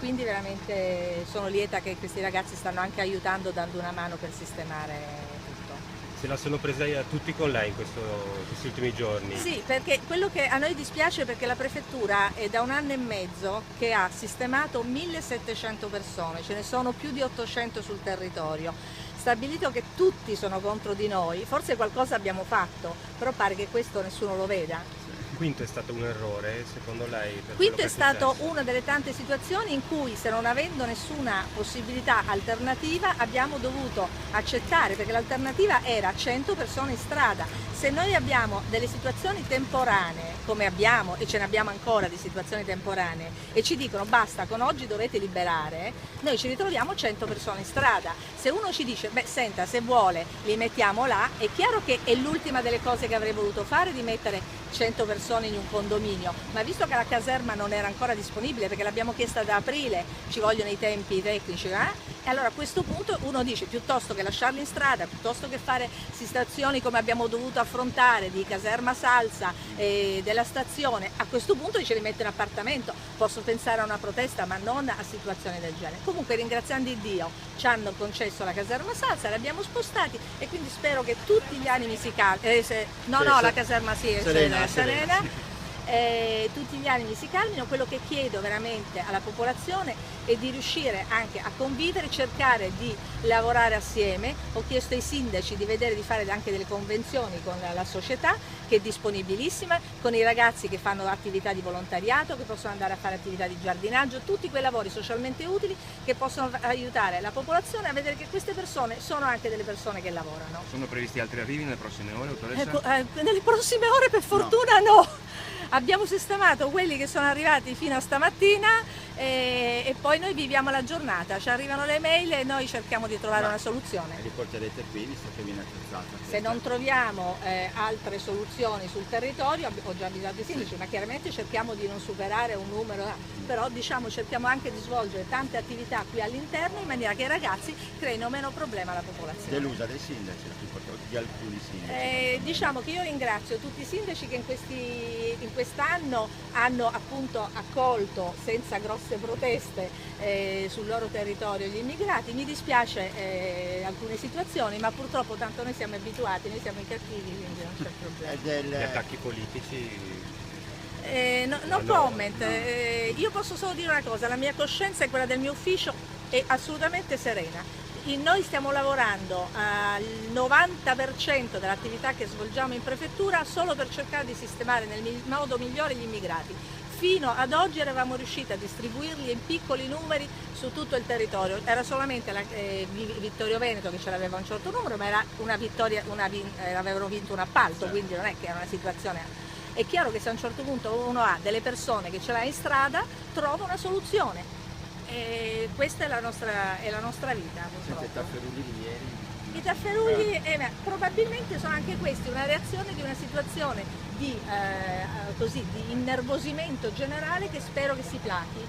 quindi veramente sono lieta che questi ragazzi stanno anche aiutando, dando una mano per sistemare tutto. Se la sono presa tutti con lei in questi ultimi giorni? Sì, perché quello che a noi dispiace è perché la prefettura è da 1 anno e mezzo che ha sistemato 1700 persone, ce ne sono più di 800 sul territorio. Stabilito che tutti sono contro di noi, forse qualcosa abbiamo fatto, però pare che questo nessuno lo veda. Quinto è stato un errore, secondo lei? Per quello Quinto che è stato successo? una delle tante situazioni in cui, se non avendo nessuna possibilità alternativa, abbiamo dovuto accettare, perché l'alternativa era 100 persone in strada. Se noi abbiamo delle situazioni temporanee, come abbiamo e ce ne abbiamo ancora di situazioni temporanee, e ci dicono basta, con oggi dovete liberare, noi ci ritroviamo 100 persone in strada. Se uno ci dice, beh senta, se vuole li mettiamo là, è chiaro che è l'ultima delle cose che avrei voluto fare, di mettere 100 persone in un condominio, ma visto che la caserma non era ancora disponibile perché l'abbiamo chiesta da aprile, ci vogliono i tempi tecnici, e allora a questo punto uno dice piuttosto che lasciarli in strada, piuttosto che fare situazioni come abbiamo dovuto affrontare di caserma Salsa e della stazione, a questo punto dice li metto in appartamento. Posso pensare a una protesta ma non a situazioni del genere. Comunque, ringraziando Dio, ci hanno concesso la caserma Salsa, li abbiamo spostati e quindi spero che tutti gli animi si calmino. La caserma sì, è serena. Tutti gli animi si calmino. Quello che chiedo veramente alla popolazione è di riuscire anche a convivere, cercare di lavorare assieme. Ho chiesto ai sindaci di vedere di fare anche delle convenzioni con la società, che è disponibilissima, con i ragazzi che fanno attività di volontariato, che possono andare a fare attività di giardinaggio, tutti quei lavori socialmente utili che possono aiutare la popolazione a vedere che queste persone sono anche delle persone che lavorano. Sono previsti altri arrivi nelle prossime ore, Nelle prossime ore per fortuna no. Abbiamo sistemato quelli che sono arrivati fino a stamattina e poi noi viviamo la giornata, ci arrivano le mail e noi cerchiamo di trovare una soluzione. Li porterete qui visto che viene attrezzata? Se non troviamo altre soluzioni sul territorio, ho già avvisato i sindaci, ma chiaramente cerchiamo di non superare un numero, però diciamo cerchiamo anche di svolgere tante attività qui all'interno in maniera che i ragazzi creino meno problema alla popolazione. Delusa dei sindaci, di alcuni sindaci. Diciamo che io ringrazio tutti i sindaci che in quest'anno hanno appunto accolto senza grosse proteste sul loro territorio gli immigrati. Mi dispiace alcune situazioni, ma purtroppo tanto noi siamo abituati, noi siamo i cattivi, quindi non c'è problema. Gli attacchi politici? No comment, io posso solo dire una cosa, la mia coscienza e quella del mio ufficio è assolutamente serena. Noi stiamo lavorando al 90% dell'attività che svolgiamo in prefettura solo per cercare di sistemare nel modo migliore gli immigrati. Fino ad oggi eravamo riusciti a distribuirli in piccoli numeri su tutto il territorio, era solamente Vittorio Veneto che ce l'aveva un certo numero, ma era una vittoria, avevano vinto un appalto, quindi non è che era una situazione. È chiaro che se a un certo punto uno ha delle persone che ce l'ha in strada, trova una soluzione. E questa è la nostra vita, purtroppo. I tafferugli di ieri? I tafferugli probabilmente sono anche questi, una reazione di una situazione di innervosimento generale che spero che si plachi.